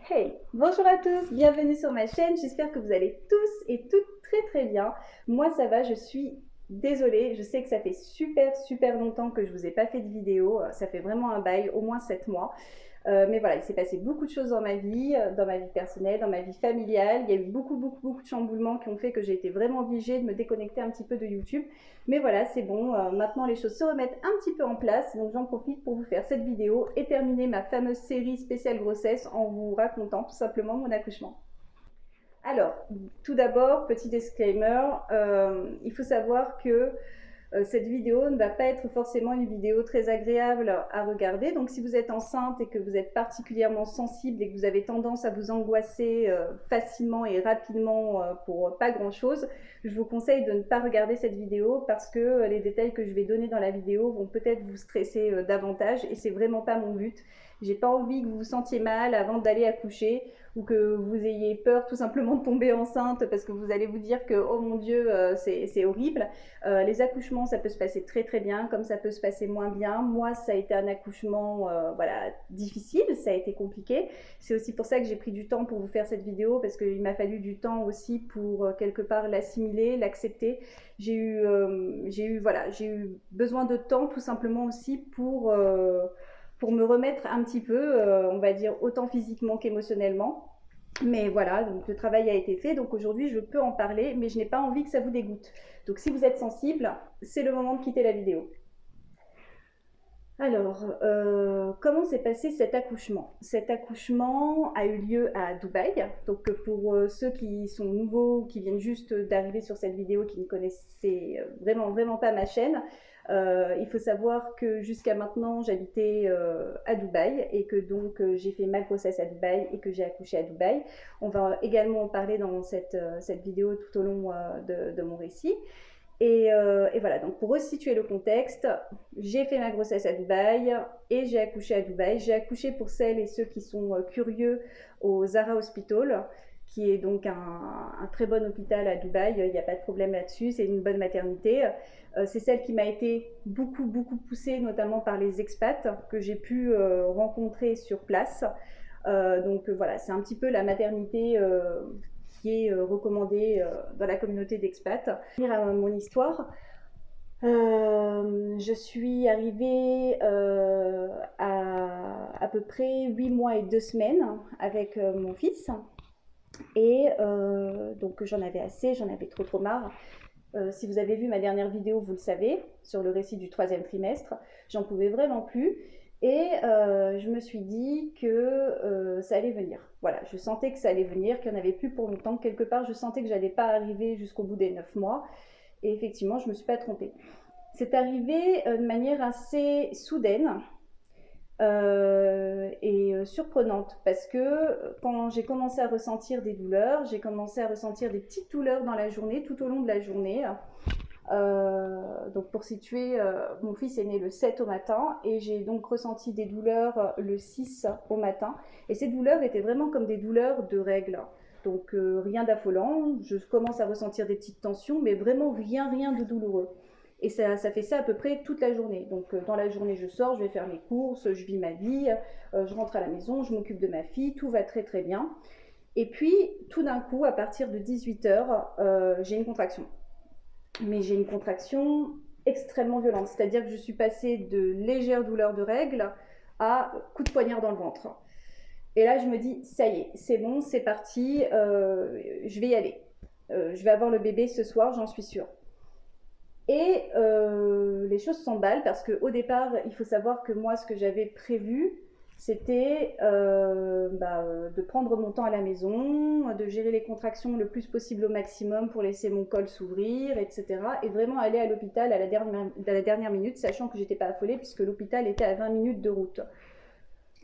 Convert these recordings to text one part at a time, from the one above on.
Hey, bonjour à tous, bienvenue sur ma chaîne, j'espère que vous allez tous et toutes très bien. Moi ça va, je suis désolée, je sais que ça fait super longtemps que je vous ai pas fait de vidéo, ça fait vraiment un bail, au moins 7 mois. Mais voilà, il s'est passé beaucoup de choses dans ma vie personnelle, dans ma vie familiale. Il y a eu beaucoup de chamboulements qui ont fait que j'ai été vraiment obligée de me déconnecter un petit peu de YouTube. Mais voilà, c'est bon, maintenant les choses se remettent un petit peu en place. Donc j'en profite pour vous faire cette vidéo et terminer ma fameuse série spéciale grossesse en vous racontant tout simplement mon accouchement. Alors, tout d'abord, petit disclaimer, il faut savoir que cette vidéo ne va pas être forcément une vidéo très agréable à regarder. Donc si vous êtes enceinte et que vous êtes particulièrement sensible et que vous avez tendance à vous angoisser facilement et rapidement pour pas grand chose, je vous conseille de ne pas regarder cette vidéo parce que les détails que je vais donner dans la vidéo vont peut-être vous stresser davantage et c'est vraiment pas mon but. J'ai pas envie que vous vous sentiez mal avant d'aller accoucher ou que vous ayez peur tout simplement de tomber enceinte parce que vous allez vous dire que oh mon Dieu c'est horrible. Les accouchements, ça peut se passer très bien, comme ça peut se passer moins bien. Moi, ça a été un accouchement voilà, difficile, ça a été compliqué. C'est aussi pour ça que j'ai pris du temps pour vous faire cette vidéo, parce qu'il m'a fallu du temps aussi pour quelque part l'assimiler, l'accepter. J'ai eu besoin de temps tout simplement aussi pour me remettre un petit peu, on va dire, autant physiquement qu'émotionnellement. Mais voilà, donc le travail a été fait, donc aujourd'hui je peux en parler, mais je n'ai pas envie que ça vous dégoûte. Donc si vous êtes sensible, c'est le moment de quitter la vidéo. Alors, comment s'est passé cet accouchement? Cet accouchement a eu lieu à Dubaï. Donc pour ceux qui sont nouveaux, qui viennent juste d'arriver sur cette vidéo, qui ne connaissaient vraiment pas ma chaîne, il faut savoir que jusqu'à maintenant j'habitais à Dubaï et que donc j'ai fait ma grossesse à Dubaï et que j'ai accouché à Dubaï. On va également en parler dans cette vidéo tout au long de mon récit. Et voilà, donc pour resituer le contexte, j'ai fait ma grossesse à Dubaï et j'ai accouché à Dubaï. J'ai accouché, pour celles et ceux qui sont curieux, au Zahra Hospital, qui est donc un très bon hôpital à Dubaï. Il n'y a pas de problème là-dessus, c'est une bonne maternité. C'est celle qui m'a été beaucoup poussée, notamment par les expats que j'ai pu rencontrer sur place. Donc voilà, c'est un petit peu la maternité qui est recommandée dans la communauté d'expats. À mon histoire, je suis arrivée à peu près 8 mois et 2 semaines avec mon fils. Et donc j'en avais assez, j'en avais trop marre. Si vous avez vu ma dernière vidéo, vous le savez, sur le récit du 3e trimestre, j'en pouvais vraiment plus. Et je me suis dit que ça allait venir. Voilà, je sentais que ça allait venir, qu'il n'y en avait plus pour longtemps. Quelque part, je sentais que je n'allais pas arriver jusqu'au bout des 9 mois. Et effectivement, je ne me suis pas trompée. C'est arrivé de manière assez soudaine et surprenante parce que quand j'ai commencé à ressentir des douleurs, j'ai commencé à ressentir des petites douleurs dans la journée, tout au long de la journée. Donc pour situer, mon fils est né le 7 au matin et j'ai donc ressenti des douleurs le 6 au matin. Et ces douleurs étaient vraiment comme des douleurs de règles. Donc rien d'affolant, je commence à ressentir des petites tensions, mais vraiment rien de douloureux. Et ça fait ça à peu près toute la journée. Donc dans la journée, je sors, je vais faire mes courses, je vis ma vie, je rentre à la maison, je m'occupe de ma fille, tout va très bien. Et puis tout d'un coup, à partir de 18h, j'ai une contraction. Mais j'ai une contraction extrêmement violente, c'est-à-dire que je suis passée de légères douleurs de règles à coup de poignard dans le ventre. Et là, je me dis, ça y est, c'est bon, c'est parti, je vais y aller. Je vais avoir le bébé ce soir, j'en suis sûre. Et les choses s'emballent parce qu'au départ, il faut savoir que moi, ce que j'avais prévu, c'était de prendre mon temps à la maison, de gérer les contractions le plus possible au maximum pour laisser mon col s'ouvrir, etc. Et vraiment aller à l'hôpital à la dernière minute, sachant que j'étais pas affolée puisque l'hôpital était à 20 minutes de route.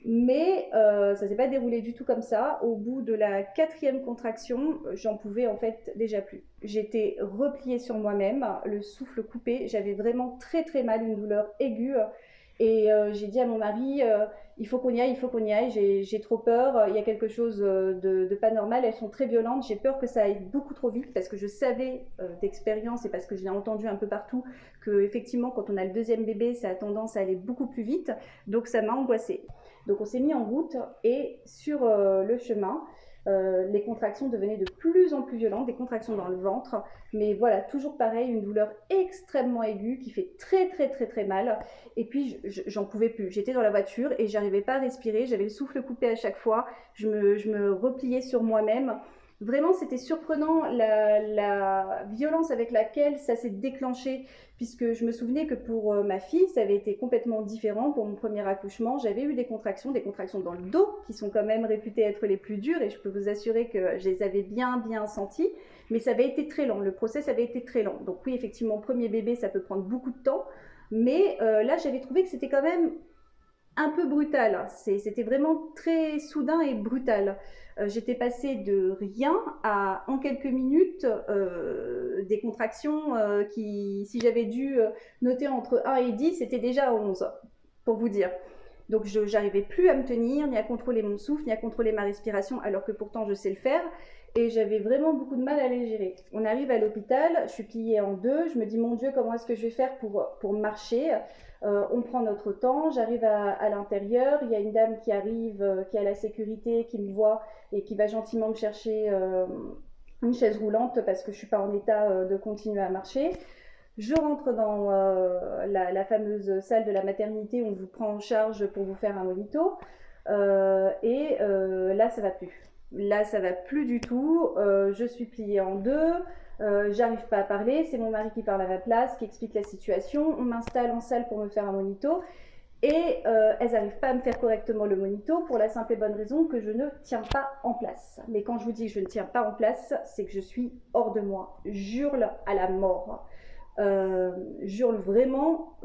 Mais ça s'est pas déroulé du tout comme ça. Au bout de la 4e contraction, j'en pouvais en fait déjà plus. J'étais repliée sur moi-même, le souffle coupé, j'avais vraiment très mal, une douleur aiguë. Et j'ai dit à mon mari, il faut qu'on y aille, j'ai trop peur, il y a quelque chose de pas normal, elles sont très violentes, j'ai peur que ça aille beaucoup trop vite parce que je savais d'expérience et parce que je l'ai entendu un peu partout que effectivement quand on a le 2e bébé, ça a tendance à aller beaucoup plus vite, donc ça m'a angoissée. Donc on s'est mis en route et sur le chemin, les contractions devenaient de plus en plus violentes, des contractions dans le ventre, mais voilà, toujours pareil, une douleur extrêmement aiguë qui fait très mal. Et puis j'en pouvais plus, j'étais dans la voiture et j'arrivais pas à respirer, j'avais le souffle coupé à chaque fois, je me repliais sur moi-même. Vraiment, c'était surprenant la violence avec laquelle ça s'est déclenché, puisque je me souvenais que pour ma fille, ça avait été complètement différent. Pour mon premier accouchement, j'avais eu des contractions dans le dos, qui sont quand même réputées être les plus dures, et je peux vous assurer que je les avais bien senties, mais ça avait été très lent, le process avait été très lent. Donc oui, effectivement, premier bébé, ça peut prendre beaucoup de temps, mais là, j'avais trouvé que c'était quand même un peu brutal. C'était vraiment très soudain et brutal. J'étais passée de rien à, en quelques minutes, des contractions qui, si j'avais dû noter entre 1 et 10, c'était déjà 11, pour vous dire. Donc je n'arrivais plus à me tenir, ni à contrôler mon souffle, ni à contrôler ma respiration, alors que pourtant je sais le faire. Et j'avais vraiment beaucoup de mal à les gérer. On arrive à l'hôpital, je suis pliée en deux, je me dis mon Dieu, comment est-ce que je vais faire pour marcher? On prend notre temps, j'arrive à l'intérieur, il y a une dame qui arrive, qui a la sécurité, qui me voit et qui va gentiment me chercher une chaise roulante parce que je ne suis pas en état de continuer à marcher. Je rentre dans la fameuse salle de la maternité où on vous prend en charge pour vous faire un monito. Là, ça va plus. Là, ça va plus du tout. Je suis pliée en deux. J'arrive pas à parler. C'est mon mari qui parle à ma place, qui explique la situation. On m'installe en salle pour me faire un monito. Et elles n'arrivent pas à me faire correctement le monito pour la simple et bonne raison que je ne tiens pas en place. Mais quand je vous dis que je ne tiens pas en place, c'est que je suis hors de moi. J'hurle à la mort. J'hurle vraiment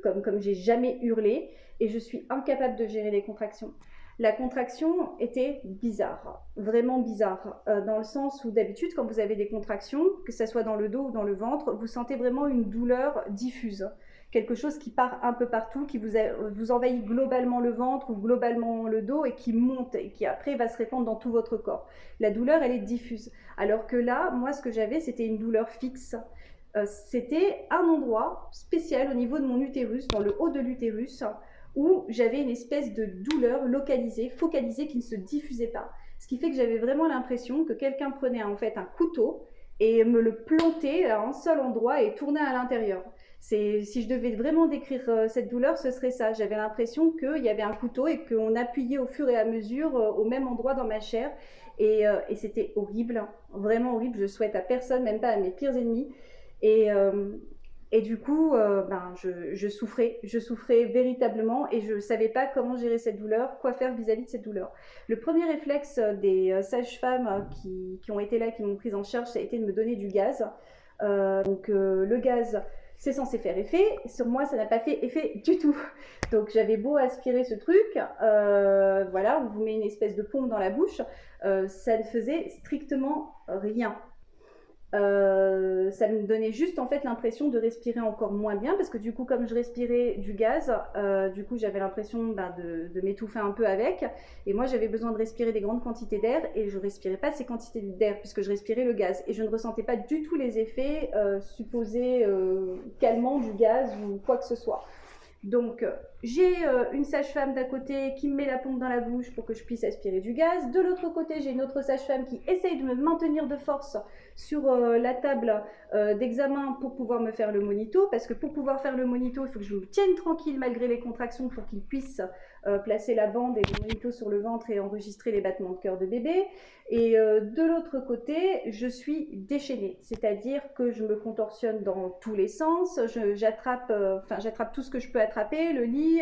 comme j'ai jamais hurlé et je suis incapable de gérer les contractions. La contraction était bizarre, vraiment bizarre, dans le sens où d'habitude quand vous avez des contractions, que ce soit dans le dos ou dans le ventre, vous sentez vraiment une douleur diffuse, quelque chose qui part un peu partout, qui vous envahit globalement le ventre ou globalement le dos et qui monte et qui après va se répandre dans tout votre corps. La douleur, elle est diffuse. Alors que là, moi, ce que j'avais, c'était une douleur fixe. C'était un endroit spécial au niveau de mon utérus, dans le haut de l'utérus, où j'avais une espèce de douleur localisée, focalisée, qui ne se diffusait pas. Ce qui fait que j'avais vraiment l'impression que quelqu'un prenait en fait un couteau et me le plantait à un seul endroit et tournait à l'intérieur. Si je devais vraiment décrire cette douleur, ce serait ça. J'avais l'impression qu'il y avait un couteau et qu'on appuyait au fur et à mesure au même endroit dans ma chair. Et c'était horrible, vraiment horrible. Je souhaite à personne, même pas à mes pires ennemis. Et du coup, je souffrais véritablement et je ne savais pas comment gérer cette douleur, quoi faire vis-à-vis de cette douleur. Le premier réflexe des sages-femmes qui ont été là, qui m'ont prise en charge, ça a été de me donner du gaz. Le gaz, c'est censé faire effet. Sur moi, ça n'a pas fait effet du tout. Donc j'avais beau aspirer ce truc, voilà, on vous met une espèce de pompe dans la bouche, ça ne faisait strictement rien. Ça me donnait juste en fait l'impression de respirer encore moins bien parce que du coup comme je respirais du gaz, du coup j'avais l'impression de m'étouffer un peu avec et moi j'avais besoin de respirer des grandes quantités d'air et je respirais pas ces quantités d'air puisque je respirais le gaz et je ne ressentais pas du tout les effets supposés calmants du gaz ou quoi que ce soit. Donc j'ai une sage-femme d'à côté qui me met la pompe dans la bouche pour que je puisse aspirer du gaz. De l'autre côté, j'ai une autre sage-femme qui essaye de me maintenir de force sur la table d'examen pour pouvoir me faire le monito. Parce que pour pouvoir faire le monito, il faut que je me tienne tranquille malgré les contractions pour qu'il puisse placer la bande et le monito sur le ventre et enregistrer les battements de cœur de bébé. Et de l'autre côté, je suis déchaînée, c'est-à-dire que je me contorsionne dans tous les sens, j'attrape tout ce que je peux attraper, le lit,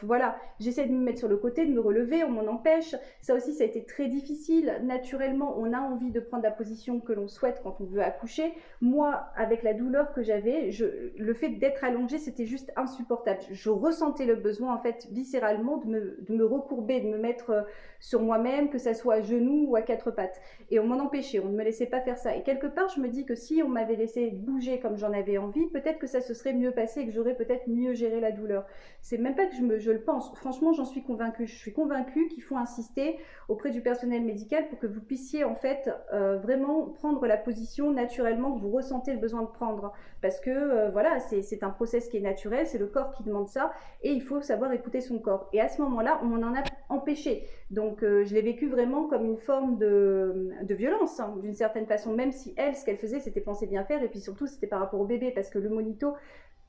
voilà, j'essaie de me mettre sur le côté, de me relever, on m'en empêche. Ça aussi, ça a été très difficile. Naturellement, on a envie de prendre la position que l'on souhaite quand on veut accoucher. Moi, avec la douleur que j'avais, le fait d'être allongée, c'était juste insupportable. Je ressentais le besoin, en fait, viscéralement, de me recourber, de me mettre sur moi-même, que ça soit à genoux ou à quatre pattes. Et on m'en empêchait, on ne me laissait pas faire ça. Et quelque part, je me dis que si on m'avait laissé bouger comme j'en avais envie, peut-être que ça se serait mieux passé et que j'aurais peut-être mieux géré la douleur. C'est même pas que je le pense. Franchement, j'en suis convaincue. Je suis convaincue qu'il faut insister auprès du personnel médical pour que vous puissiez en fait vraiment prendre la position naturellement que vous ressentez le besoin de prendre. Parce que voilà, c'est un process qui est naturel, c'est le corps qui demande ça et il faut savoir écouter son corps. Et à ce moment-là, on m'en a empêché. Donc je l'ai vécu vraiment comme une forme de violence, hein, d'une certaine façon, même si elle, ce qu'elle faisait, c'était penser bien faire, et puis surtout, c'était par rapport au bébé, parce que le monito,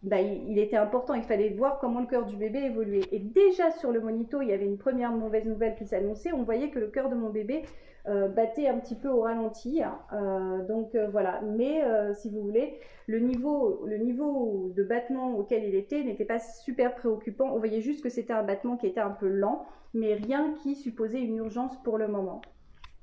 bah, il était important, il fallait voir comment le cœur du bébé évoluait. Et déjà sur le monito, il y avait une première mauvaise nouvelle qui s'annonçait, on voyait que le cœur de mon bébé battait un petit peu au ralenti, voilà. Mais si vous voulez, le niveau de battement auquel il était n'était pas super préoccupant, on voyait juste que c'était un battement qui était un peu lent, mais rien qui supposait une urgence pour le moment.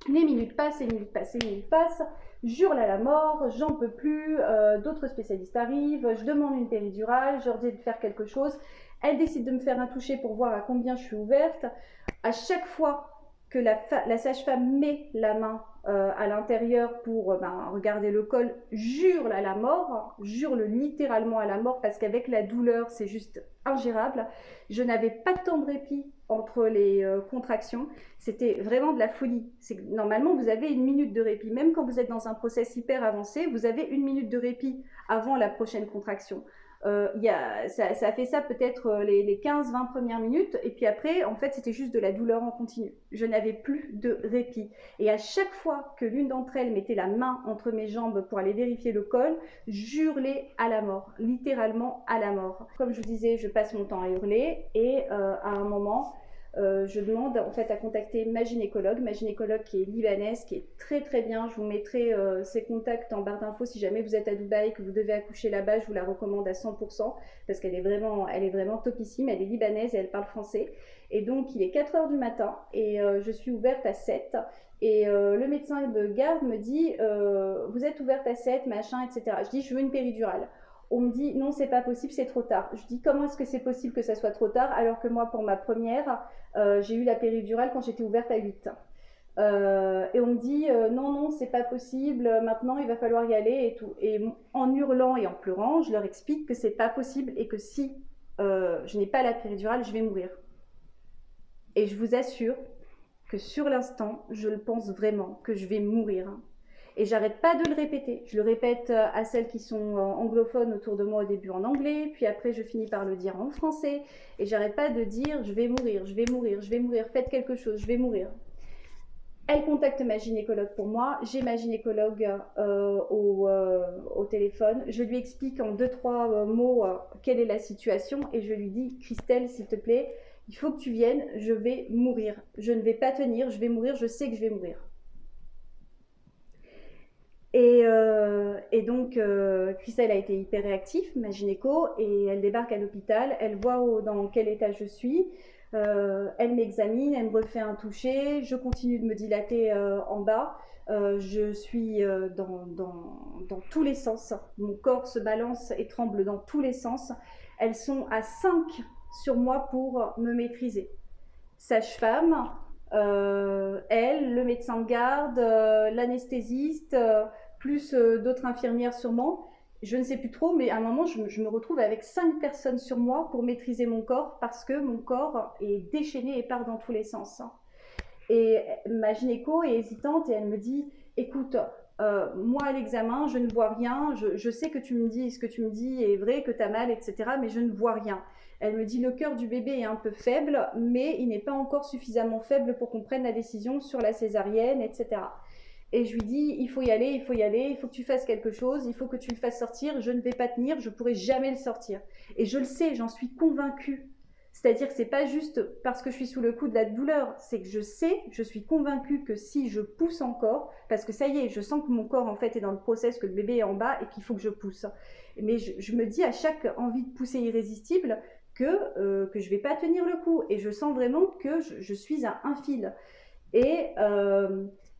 Les minutes passent, les minutes passent, les minutes passent, j'hurle à la mort, j'en peux plus, d'autres spécialistes arrivent, je demande une péridurale, je leur dis de faire quelque chose, elle décide de me faire un toucher pour voir à combien je suis ouverte. À chaque fois que la sage-femme met la main à l'intérieur pour regarder le col, j'hurle à la mort, j'hurle littéralement à la mort, parce qu'avec la douleur, c'est juste ingérable. Je n'avais pas de temps de répit entre les contractions, c'était vraiment de la folie. Normalement, vous avez 1 minute de répit, même quand vous êtes dans un process hyper avancé, vous avez 1 minute de répit avant la prochaine contraction. Ça a fait ça peut-être les 15-20 premières minutes, et puis après, en fait, c'était juste de la douleur en continu. Je n'avais plus de répit. Et à chaque fois que l'une d'entre elles mettait la main entre mes jambes pour aller vérifier le col, j'hurlais à la mort, littéralement à la mort. Comme je vous disais, je passe mon temps à hurler, et à un moment, je demande en fait à contacter ma gynécologue qui est libanaise, qui est très très bien. Je vous mettrai ses contacts en barre d'infos si jamais vous êtes à Dubaï, que vous devez accoucher là-bas. Je vous la recommande à 100% parce qu'elle est vraiment topissime. Elle est libanaise et elle parle français. Et donc il est 4 h du matin et je suis ouverte à 7. Et le médecin de garde me dit vous êtes ouverte à 7, machin, etc. Je dis je veux une péridurale. On me dit non, c'est pas possible, c'est trop tard. Je dis comment est-ce que c'est possible que ça soit trop tard, alors que moi, pour ma première, j'ai eu la péridurale quand j'étais ouverte à 8. Et on me dit non, non, c'est pas possible, maintenant il va falloir y aller et tout. Et en hurlant et en pleurant, je leur explique que c'est pas possible et que si je n'ai pas la péridurale, je vais mourir. Et je vous assure que sur l'instant, je le pense vraiment, que je vais mourir. Et j'arrête pas de le répéter. Je le répète à celles qui sont anglophones autour de moi au début en anglais, puis après je finis par le dire en français. Et j'arrête pas de dire je vais mourir, je vais mourir, je vais mourir, faites quelque chose, je vais mourir. Elle contacte ma gynécologue pour moi. J'ai ma gynécologue au téléphone. Je lui explique en 2-3 mots quelle est la situation et je lui dis Christelle, s'il te plaît, il faut que tu viennes, je vais mourir. Je ne vais pas tenir, je vais mourir, je sais que je vais mourir. Et donc, Christelle a été hyper réactive, ma gynéco, et elle débarque à l'hôpital, elle voit dans quel état je suis, elle m'examine, elle me refait un toucher, je continue de me dilater en bas, je suis dans tous les sens, mon corps se balance et tremble dans tous les sens, elles sont à 5 sur moi pour me maîtriser. Sage-femme, elle, le médecin de garde, l'anesthésiste, plus d'autres infirmières sûrement. Je ne sais plus trop, mais à un moment, je me retrouve avec 5 personnes sur moi pour maîtriser mon corps parce que mon corps est déchaîné et part dans tous les sens. Et ma gynéco est hésitante et elle me dit « Écoute, moi à l'examen, je ne vois rien, je sais que tu me dis, ce que tu me dis est vrai, que tu as mal, etc. mais je ne vois rien. » Elle me dit « Le cœur du bébé est un peu faible, mais il n'est pas encore suffisamment faible pour qu'on prenne la décision sur la césarienne, etc. » Et je lui dis « Il faut y aller, il faut y aller, il faut que tu fasses quelque chose, il faut que tu le fasses sortir, je ne vais pas tenir, je ne pourrai jamais le sortir. » Et je le sais, j'en suis convaincue. C'est-à-dire que ce n'est pas juste parce que je suis sous le coup de la douleur, c'est que je sais, je suis convaincue que si je pousse encore, parce que ça y est, je sens que mon corps en fait est dans le process, que le bébé est en bas et qu'il faut que je pousse. Mais je me dis à chaque envie de pousser irrésistible que je ne vais pas tenir le coup. Et je sens vraiment que je suis à un fil. Et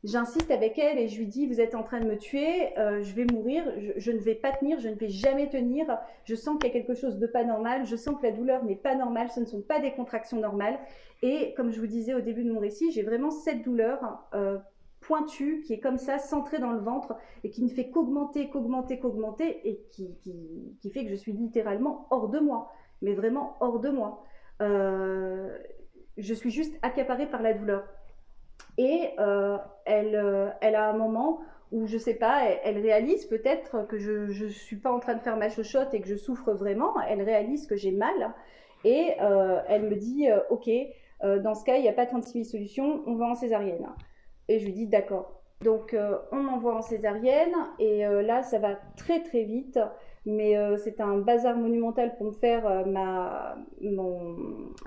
j'insiste avec elle et je lui dis « Vous êtes en train de me tuer, je vais mourir, je ne vais pas tenir, je ne vais jamais tenir. Je sens qu'il y a quelque chose de pas normal, je sens que la douleur n'est pas normale, ce ne sont pas des contractions normales. » Et comme je vous disais au début de mon récit, j'ai vraiment cette douleur pointue qui est comme ça, centrée dans le ventre et qui ne fait qu'augmenter, qu'augmenter, qu'augmenter et qui fait que je suis littéralement hors de moi, mais vraiment hors de moi. Je suis juste accaparée par la douleur. Et elle a un moment où, je sais pas, elle réalise peut-être que je suis pas en train de faire ma chochotte et que je souffre vraiment. Elle réalise que j'ai mal. Et elle me dit, ok, dans ce cas, il n'y a pas 36 000 solutions, on va en césarienne. Et je lui dis, d'accord. Donc, on m'envoie en césarienne, et là, ça va très très vite, mais c'est un bazar monumental pour me faire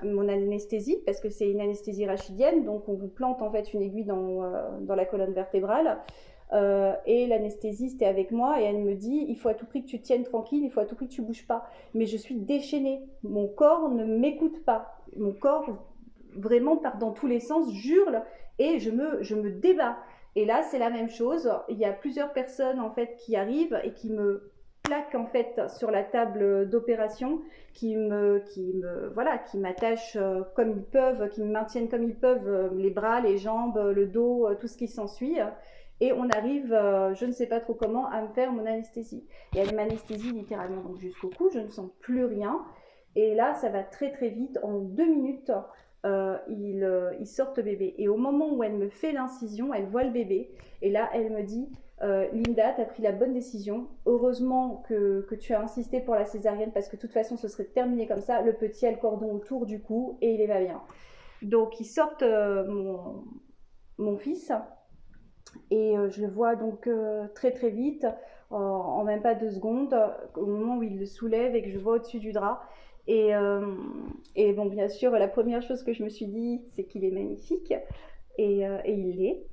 mon anesthésie, parce que c'est une anesthésie rachidienne, donc on vous plante en fait une aiguille dans la colonne vertébrale. Et l'anesthésiste est avec moi et elle me dit, il faut à tout prix que tu te tiennes tranquille, il faut à tout prix que tu bouges pas. Mais je suis déchaînée, mon corps ne m'écoute pas, mon corps vraiment part dans tous les sens, hurle, et je me débat. Et là, c'est la même chose. Il y a plusieurs personnes en fait qui arrivent et qui me plaquent en fait sur la table d'opération, qui m'attachent comme ils peuvent, qui me maintiennent comme ils peuvent, les bras, les jambes, le dos, tout ce qui s'ensuit. Et on arrive, je ne sais pas trop comment, à me faire mon anesthésie. Et elle m'anesthésie littéralement donc jusqu'au cou, je ne sens plus rien. Et là, ça va très très vite. En 2 minutes, ils sortent le bébé. Et au moment où elle me fait l'incision, elle voit le bébé. Et là, elle me dit, Linda, tu as pris la bonne décision. Heureusement que tu as insisté pour la césarienne parce que de toute façon, ce serait terminé comme ça. Le petit a le cordon autour du cou et il va bien. Donc, ils sortent mon fils. Et je le vois donc très très vite, en même pas 2 secondes, au moment où il le soulève et que je vois au-dessus du drap. Et, euh, et bon, bien sûr, la première chose que je me suis dit, c'est qu'il est magnifique. Et il l'est.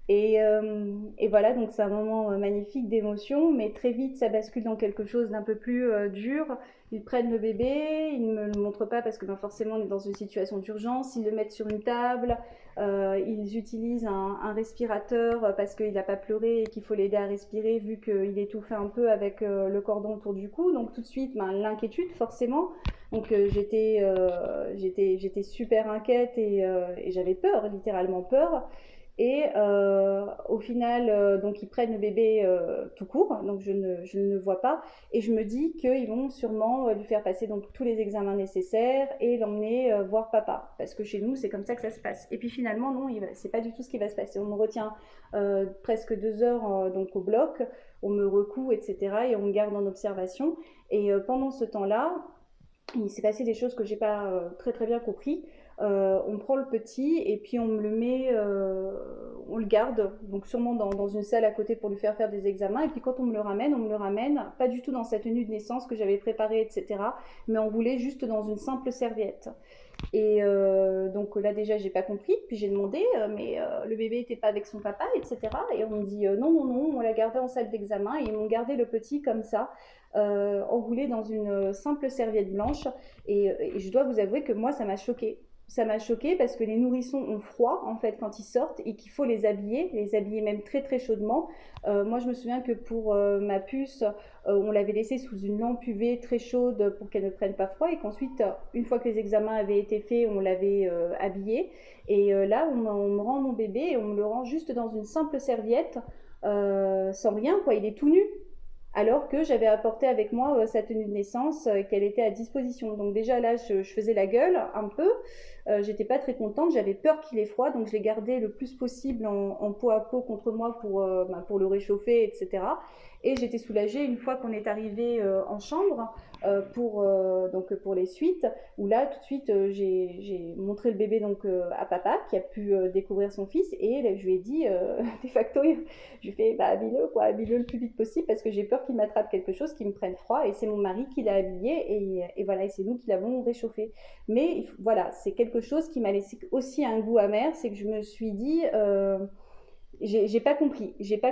Et voilà, donc c'est un moment magnifique d'émotion, mais très vite ça bascule dans quelque chose d'un peu plus dur. Ils prennent le bébé, ils ne me le montrent pas parce que ben, forcément on est dans une situation d'urgence, ils le mettent sur une table, ils utilisent un respirateur parce qu'il n'a pas pleuré et qu'il faut l'aider à respirer vu qu'il étouffait un peu avec le cordon autour du cou. Donc tout de suite, ben, l'inquiétude forcément. Donc j'étais super inquiète et j'avais peur, littéralement peur. Et au final, donc ils prennent le bébé tout court, donc je ne le vois pas. Et je me dis qu'ils vont sûrement lui faire passer donc tous les examens nécessaires et l'emmener voir papa. Parce que chez nous, c'est comme ça que ça se passe. Et puis finalement, non, c'est pas du tout ce qui va se passer. On me retient presque 2 heures donc au bloc, on me recoue, etc. Et on me garde en observation. Et pendant ce temps-là, il s'est passé des choses que j'ai pas très très bien compris. On prend le petit et puis on me le met, on le garde, donc sûrement dans une salle à côté pour lui faire des examens. Et puis quand on me le ramène pas du tout dans sa tenue de naissance que j'avais préparée, etc. Mais on voulait juste dans une simple serviette. Et donc là déjà j'ai pas compris, puis j'ai demandé mais le bébé était pas avec son papa, etc. Et on me dit non non non, on l'a gardé en salle d'examen et ils m'ont gardé le petit comme ça, enroulé dans une simple serviette blanche. Et je dois vous avouer que moi ça m'a choquée. Ça m'a choquée parce que les nourrissons ont froid en fait quand ils sortent et qu'il faut les habiller même très très chaudement. Moi je me souviens que pour ma puce, on l'avait laissée sous une lampe UV très chaude pour qu'elle ne prenne pas froid et qu'ensuite, une fois que les examens avaient été faits, on l'avait habillée. Et là, on me rend mon bébé et on me le rend juste dans une simple serviette, sans rien, quoi. Il est tout nu. Alors que j'avais apporté avec moi sa tenue de naissance et qu'elle était à disposition. Donc déjà là, je faisais la gueule un peu. J'étais pas très contente, j'avais peur qu'il ait froid, donc je l'ai gardé le plus possible en peau à peau contre moi pour le réchauffer, etc. Et j'étais soulagée une fois qu'on est arrivé en chambre donc pour les suites, où là tout de suite j'ai montré le bébé donc à papa qui a pu découvrir son fils et là, je lui ai dit de facto, je lui ai fait bah, habille-le quoi, habille-le le plus vite possible parce que j'ai peur qu'il m'attrape quelque chose, qu'il me prenne froid et c'est mon mari qui l'a habillé et voilà, et c'est nous qui l'avons réchauffé. Mais voilà, c'est quelque chose qui m'a laissé aussi un goût amer, c'est que je me suis dit, j'ai pas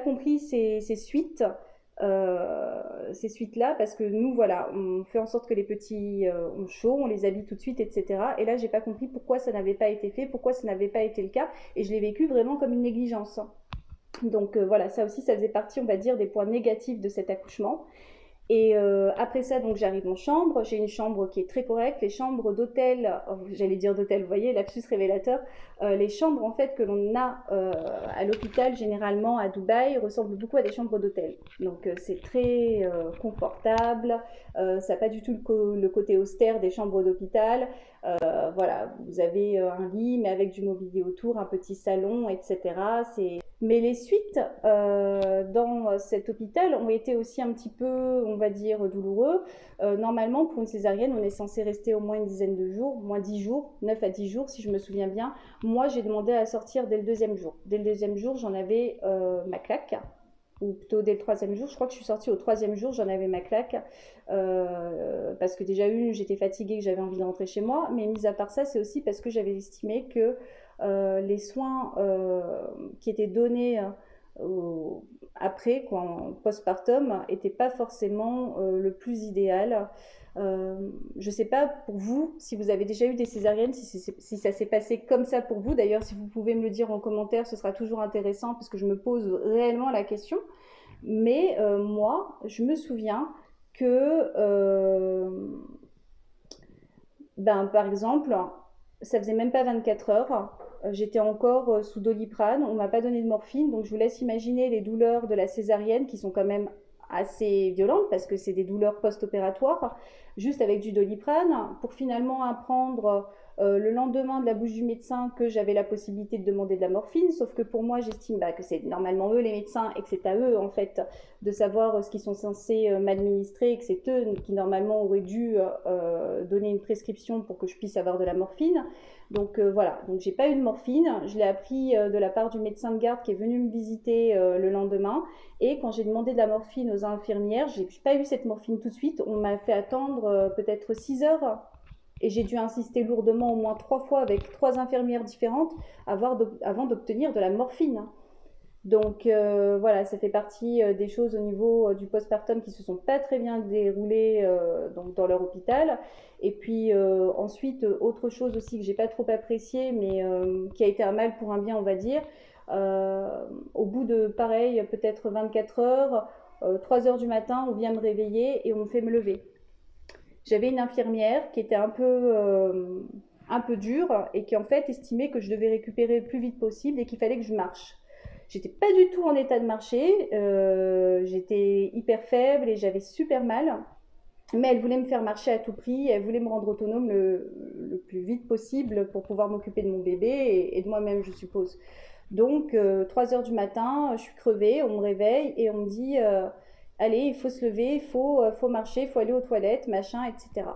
compris ces suites. Ces suites-là, parce que nous, voilà, on fait en sorte que les petits ont chaud, on les habille tout de suite, etc. Et là, j'ai pas compris pourquoi ça n'avait pas été fait, pourquoi ça n'avait pas été le cas, et je l'ai vécu vraiment comme une négligence. Donc voilà, ça aussi, ça faisait partie, on va dire, des points négatifs de cet accouchement. Et après ça, donc j'arrive en chambre. J'ai une chambre qui est très correcte. Les chambres d'hôtel, oh, j'allais dire d'hôtel, vous voyez, lapsus révélateur. Les chambres en fait que l'on a à l'hôpital généralement à Dubaï ressemblent beaucoup à des chambres d'hôtel. Donc c'est très confortable. Ça n'a pas du tout le côté austère des chambres d'hôpital. Voilà, vous avez un lit mais avec du mobilier autour, un petit salon, etc. Mais les suites dans cet hôpital ont été aussi un petit peu, on va dire, douloureux, normalement, pour une césarienne, on est censé rester au moins une dizaine de jours, au moins 10 jours, 9 à 10 jours, si je me souviens bien. Moi, j'ai demandé à sortir dès le deuxième jour. Dès le deuxième jour, j'en avais ma claque, ou plutôt dès le troisième jour. Je crois que je suis sortie au troisième jour, j'en avais ma claque, parce que déjà j'étais fatiguée, que j'avais envie de rentrer chez moi, mais mis à part ça, c'est aussi parce que j'avais estimé que les soins qui étaient donnés après, quoi, en postpartum, n'étaient pas forcément le plus idéal. Je ne sais pas pour vous si vous avez déjà eu des césariennes, si ça s'est passé comme ça pour vous. D'ailleurs, si vous pouvez me le dire en commentaire, ce sera toujours intéressant parce que je me pose réellement la question. Mais moi, je me souviens que, par exemple, ça faisait même pas 24 heures. J'étais encore sous Doliprane, on m'a pas donné de morphine, donc je vous laisse imaginer les douleurs de la césarienne qui sont quand même assez violentes parce que c'est des douleurs post-opératoires, juste avec du Doliprane, pour finalement apprendre le lendemain de la bouche du médecin que j'avais la possibilité de demander de la morphine, sauf que pour moi j'estime que c'est normalement eux les médecins et que c'est à eux en fait de savoir ce qu'ils sont censés m'administrer et que c'est eux qui normalement auraient dû donner une prescription pour que je puisse avoir de la morphine. Donc voilà, donc j'ai pas eu de morphine, je l'ai appris de la part du médecin de garde qui est venu me visiter le lendemain, et quand j'ai demandé de la morphine aux infirmières, j'ai pas eu cette morphine tout de suite, on m'a fait attendre peut-être 6 heures, et j'ai dû insister lourdement au moins 3 fois avec 3 infirmières différentes avant d'obtenir de la morphine. Donc voilà, ça fait partie des choses au niveau du postpartum qui se sont pas très bien déroulées donc dans leur hôpital. Et puis ensuite, autre chose aussi que j'ai pas trop apprécié, mais qui a été un mal pour un bien, on va dire. Au bout de pareil, peut-être 24 heures, 3 heures du matin, on vient me réveiller et on me fait me lever. J'avais une infirmière qui était un peu dure et qui en fait estimait que je devais récupérer le plus vite possible et qu'il fallait que je marche. J'étais pas du tout en état de marcher, j'étais hyper faible et j'avais super mal, mais elle voulait me faire marcher à tout prix, elle voulait me rendre autonome le plus vite possible pour pouvoir m'occuper de mon bébé et de moi-même, je suppose. Donc 3 heures du matin, je suis crevée, on me réveille et on me dit allez, il faut se lever, faut marcher, il faut aller aux toilettes, machin, etc.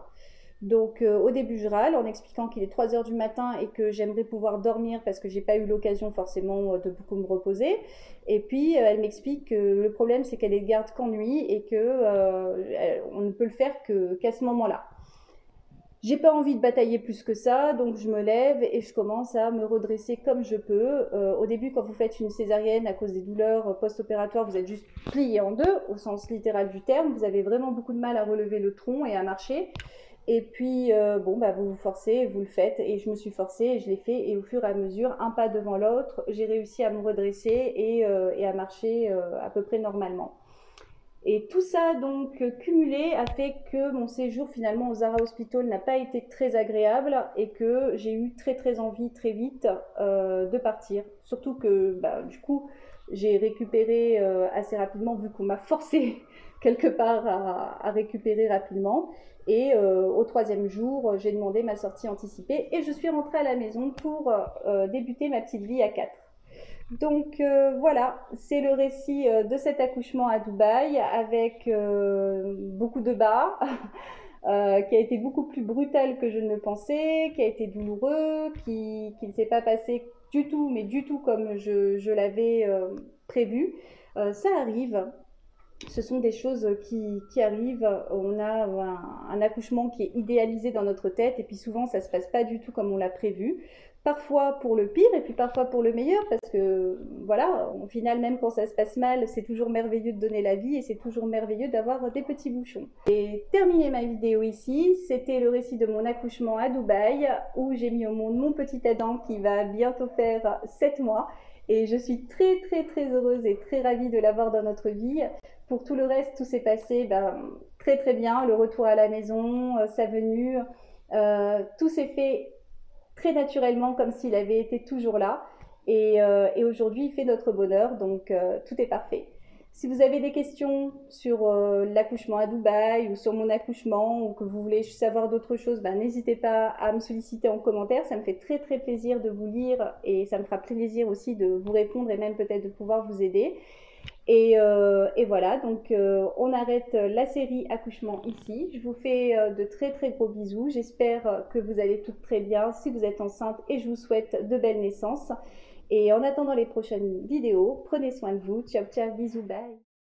Donc au début je râle en expliquant qu'il est 3 heures du matin et que j'aimerais pouvoir dormir parce que j'ai pas eu l'occasion forcément de beaucoup me reposer. Et puis elle m'explique que le problème c'est qu'elle est de garde qu'en nuit et que on ne peut le faire qu'à ce moment-là. J'ai pas envie de batailler plus que ça, donc je me lève et je commence à me redresser comme je peux. Au début, quand vous faites une césarienne à cause des douleurs post-opératoires, vous êtes juste plié en deux, au sens littéral du terme. Vous avez vraiment beaucoup de mal à relever le tronc et à marcher. Et puis, vous vous forcez, vous le faites. Et je me suis forcée et je l'ai fait. Et au fur et à mesure, un pas devant l'autre, j'ai réussi à me redresser et à marcher à peu près normalement. Et tout ça, donc, cumulé, a fait que mon séjour finalement au Zara Hospital n'a pas été très agréable et que j'ai eu très très envie très vite de partir. Surtout que, du coup, j'ai récupéré assez rapidement vu qu'on m'a forcé quelque part à récupérer rapidement. Et au troisième jour, j'ai demandé ma sortie anticipée et je suis rentrée à la maison pour débuter ma petite vie à 4. Donc voilà, c'est le récit de cet accouchement à Dubaï avec beaucoup de bas, qui a été beaucoup plus brutal que je ne le pensais, qui a été douloureux, qui ne s'est pas passé du tout, mais du tout comme je l'avais prévu. Ça arrive, ce sont des choses qui arrivent. On a un accouchement qui est idéalisé dans notre tête et puis souvent ça ne se passe pas du tout comme on l'a prévu. Parfois pour le pire et puis parfois pour le meilleur parce que voilà, au final même quand ça se passe mal, c'est toujours merveilleux de donner la vie et c'est toujours merveilleux d'avoir des petits bouchons. Et terminer ma vidéo ici, c'était le récit de mon accouchement à Dubaï où j'ai mis au monde mon petit Adam qui va bientôt faire 7 mois. Et je suis très très très heureuse et très ravie de l'avoir dans notre vie. Pour tout le reste, tout s'est passé très très bien. Le retour à la maison, sa venue, tout s'est fait très naturellement comme s'il avait été toujours là. Et aujourd'hui, il fait notre bonheur, donc tout est parfait. Si vous avez des questions sur l'accouchement à Dubaï ou sur mon accouchement ou que vous voulez savoir d'autres choses, n'hésitez pas à me solliciter en commentaire. Ça me fait très très plaisir de vous lire et ça me fera plaisir aussi de vous répondre et même peut-être de pouvoir vous aider. Et voilà, donc on arrête la série accouchement ici. Je vous fais de très très gros bisous. J'espère que vous allez toutes très bien si vous êtes enceinte et je vous souhaite de belles naissances. Et en attendant les prochaines vidéos, prenez soin de vous. Ciao ciao, bisous, bye.